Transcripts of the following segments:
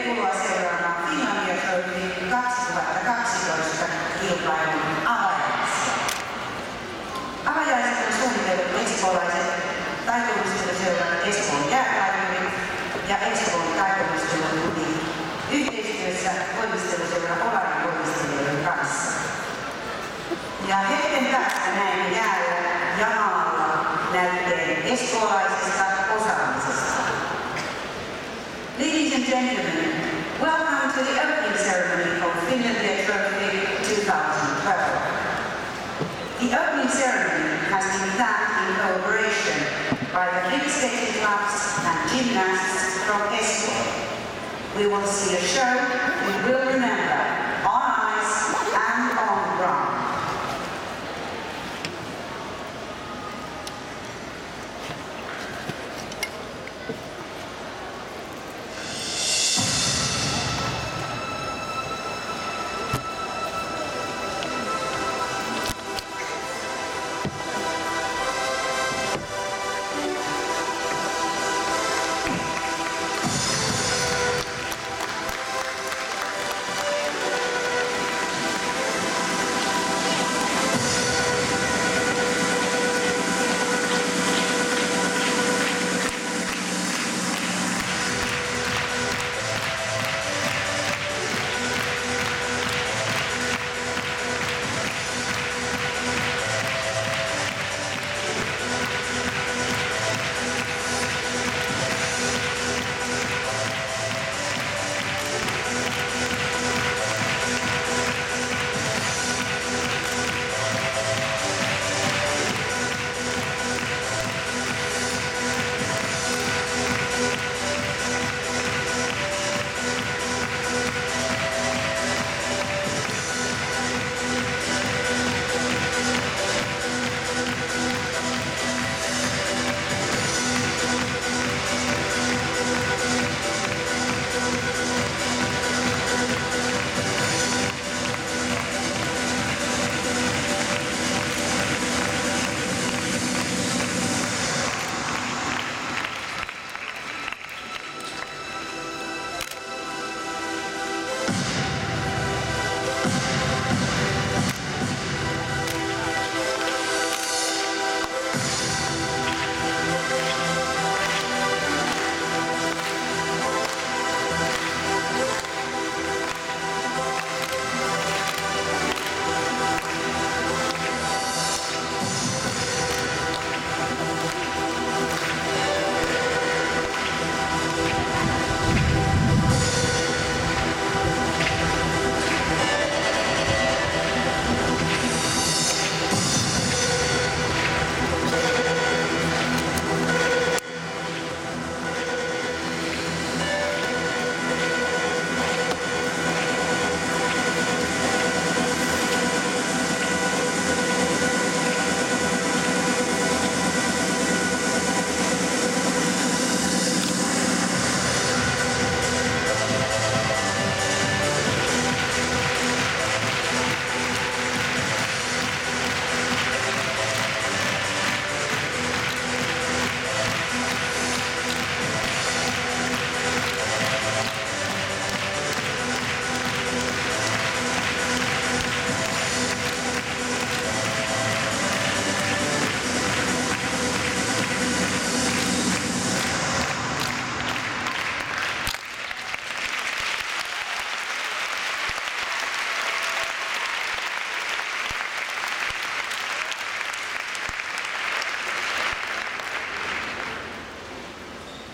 Tervetuloa seuraamaan Finlandia Trophy 2012 kilpailun avajaisia. Avajaiset on suunnitellut espoolaiset taitoluisteluseuran Espoon jääkaivuri ja Espoon taitoluisteluklubin yhteistyössä voimisteluseura Olarin voimistelijoiden kanssa. Ja hetken päästä näemme jäällä ja maalla näytteen espoolaisesta osaamisesta. Ladies and gentlemen, welcome to the opening ceremony of Finlandia Trophy 2012. The opening ceremony has been planned in collaboration by the kick-skating clubs and gymnasts from Espoo. We will see a show we will remember on ice and on ground.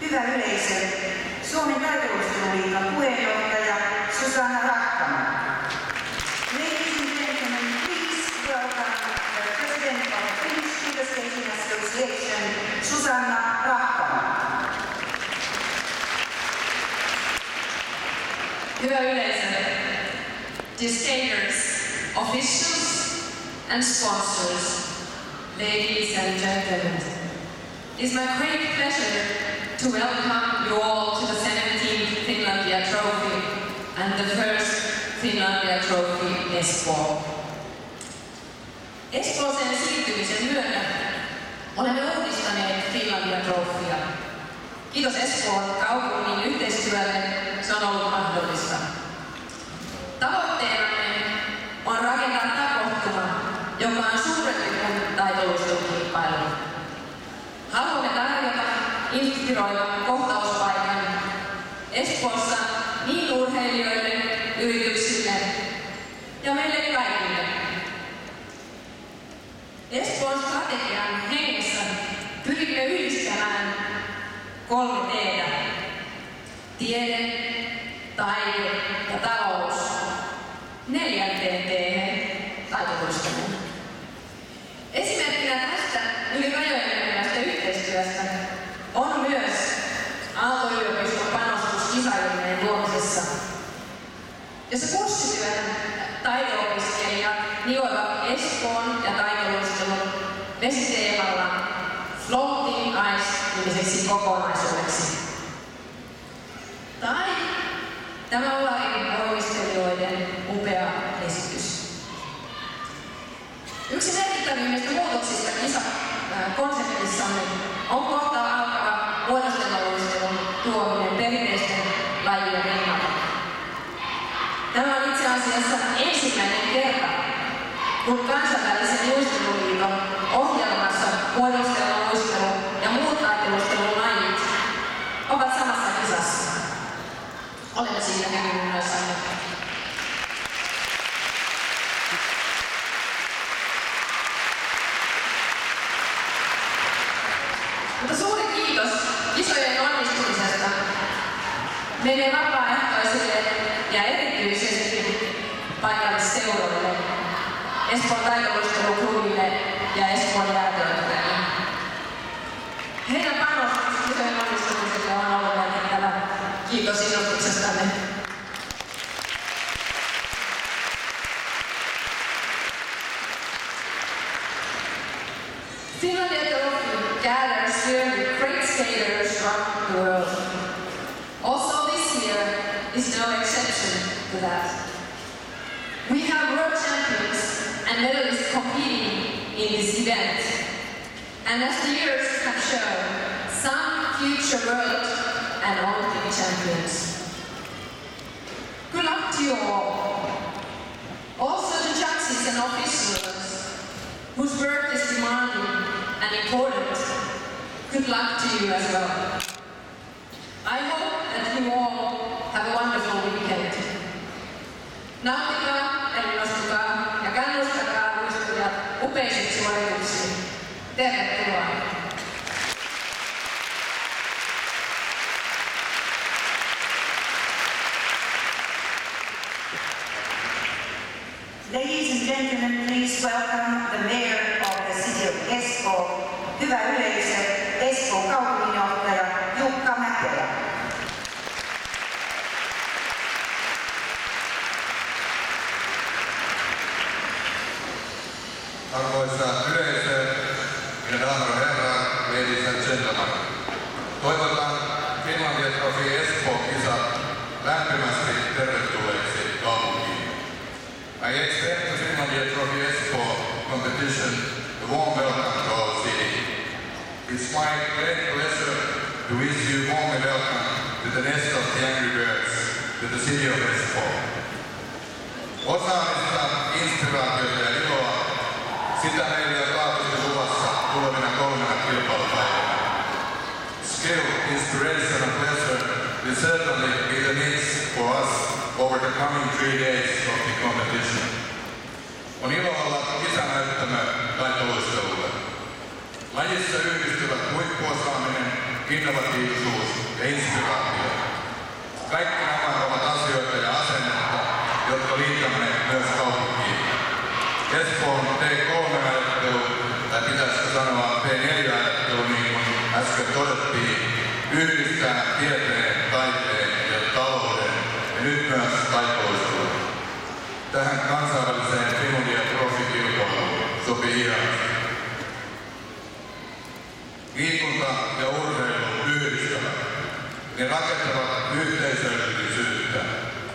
Hyvä yleisö, Suomen taitoluisteluliigan puheenjohtaja Susanna Rahkamaa. Ladies and gentlemen, please welcome the President of the Finnish Figure Skating Association, Susanna Rahkamaa. Hyvä yleisö, dear skaters, officials and sponsors, ladies and gentlemen, it's my great pleasure to welcome you all to the 17th Finlandia Trophy and the first Finlandia Trophy Espoo. Espooseen siirtymisen myötä olemme uudistaneet Finlandia Trophyä. Kiitos Espoon kaupungin yhteistyölle, se on ollut inspiroivan kohtauspaikan Espoossa niin urheilijoille, yrityksille ja meille kaikille. Espoon strategian hengessä pyrimme yhdistämään 3 T:tä: tiede, taide ja talous 4 T:hen taitoluisteluun. Esimerkkinä tästä yli rajojen menevästä yhteistyöstä on myös Aalto-yliopiston panostus kisailmien luomisessa, jossa kurssityön taideopiskelijat nioivat Espoon ja taitoluistelun vesiteemalla Floating Ice-nimiseksi kokonaisuudeksi. Tai tämä Olarin voimistelijoiden upea esitys. Yksi merkittävimmistä muutoksista kisakonseptissamme on kohta alkava vuoristoluistelun tuominen perinteisten lajien rinnalle. Tämä on itse asiassa ensimmäinen kerta, kun kansainvälisen luisteluliiton ohjelmassa vuoristoluistelu ja muut taitelustelun lajit ovat samassa kisassa. Olemme siitä hyvin innoissamme. Mutta suuri kiitos kisojen onnistumisesta meidän vapaaehtoisille ja erityisesti paikallisseuroille, Espoon taitoluisteluklubille ja Espoon jääteatterille. Heidän panostus kisojen onnistumiselle on ollut merkittävä. Kiitos innostuksestanne. Finlandia Trophy gathers here with great skaters from the world. Also this year is no exception to that. We have world champions and medalists competing in this event. And as the years have shown, some future world and Olympic champions. Good luck to you all. Also the judges and officials whose work is demanding and important. Good luck to you as well. I hope that you all have a wonderful weekend. Nauttikaa, innostukaa ja kannustakaa luistelijat upeisiin suorituksiin. Tervetuloa! Ladies and gentlemen, please welcome the mayor of the city of Espoo, hyvä yleisö, Espoon kaupunginjohtaja Jukka Mäkelä. Arvoisa yleisö, mina damer och herrar, ladies and gentlemen. Toivotan Finlandia Trophy Espoo-kisat lämpimästi tervetulleeksi kaupunkiin. I extend to Finlandia Trophy Espoo competition a warm welcome to our city. It's my great pleasure to wish you warmly welcome to the nest of the angry birds, to the city of Espoo. Osaamista, inspiraatiota ja iloa, sitä meillä on taatusti luvassa tulevina 3 kilpailupäivänä. Skill, inspiration and pleasure will certainly be the needs for us over the coming 3 days of the competition. On ilo olla kisänäyttämö taitoluistelulle. Lajissa yhdistyvät huippuosaaminen, innovatiivisuus ja inspiraatio. Kaikki nämä ovat asioita ja asennetta, jotka liitämme myös kaupunkiin. Espoon T3-ajattelu, tai pitäisikö sanoa T4-ajattelu, niin kuin äsken todettiin, yhdistää tieteen, taiteen ja talouden ja nyt myös taitoluistelun. Tähän kansainväliseen Finlandia Trophy-kilpailuun sopii hienosti. Liikunta ja urheilu yhdistävät. Ne rakentavat yhteisöllisyyttä.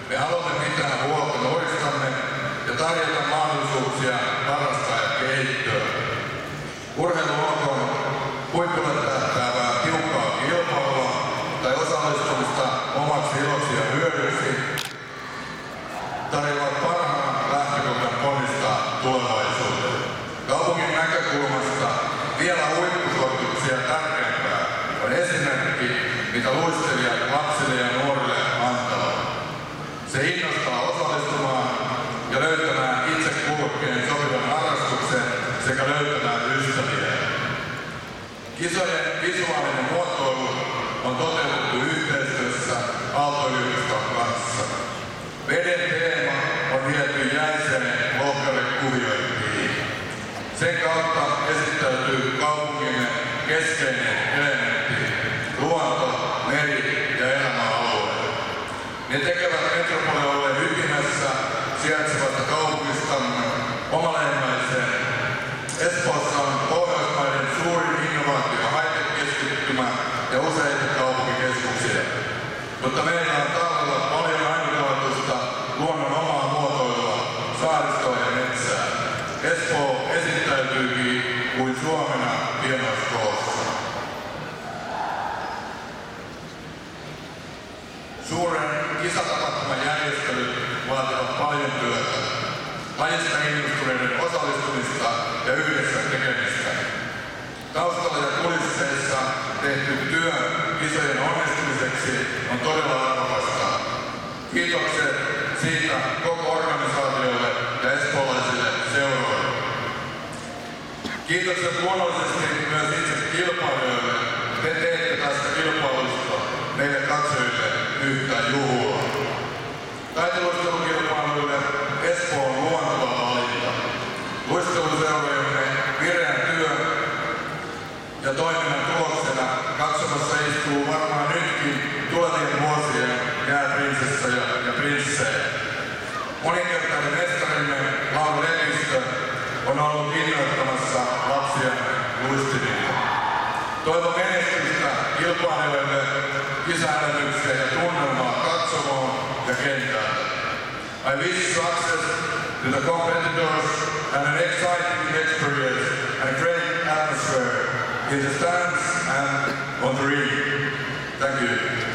Me haluamme pitää huolta nuoristamme ja tarjota mahdollisuuksia harrastaa ja kehittyä. Urheilu olkoon huipulle tähtäävää tiukkaa kilpailua tai osallistumista omaksi iloksi ja hyödyksi, tarjoavat parhaan lähtökohdan ponnistaa tulevaisuuteen. Kaupungin näkökulmasta vielä huippusuorituksia tärkeämpää on esimerkki kautta esittäytyy kaupungimme keskeinen elementti, luonto, meri ja elämäalue. Ne tekevät metropolialueen ytimessä sijaitsevasta kaupungistamme omaleimaisen. Espoossa on Pohjoismaiden suurin innovaatio- ja high-tech-keskittymä ja useita kaupunkikeskuksia. Mutta meillä on tallella paljon ainutlaatuista luonnon omaa muotoilua, saaristoa ja metsää. Espoo esittäytyykin kuin Suomena hienoiskoossa. Suuren kisatapahtuman järjestelyt vaativat paljon työtä, lajista innostuneiden osallistumista ja yhdessä tekemistä. Taustalla ja kulisseissa tehty työ kisojen onnistumiseksi on todella arvokasta. Kiitokset siitä koko organisaatiolle ja espoolaisille seuroille. Kiitokset luonnollisesti myös itse kilpailijoille. Te teette tästä kilpailusta meille katsojille yhtä juhlaa. Taitelustelukilpailuille Espoo on luonteva valinta. Luisteluseurojemme vireän työn ja toiminnan tuloksena katsomassa istuu varmaan nytkin tulevien vuosien jääprinsessoja ja prinssejä. Moninkertainen mestarimme Laura Lepistö on ollut innoittamassa lapsia luistimille. Toivon menestystä kilpailijoille, kisaelämyksiä ja tunnelmaa katsomoon ja kentälle. I wish success to the competitors and an exciting experience and great atmosphere in the stands and on the ring. Thank you.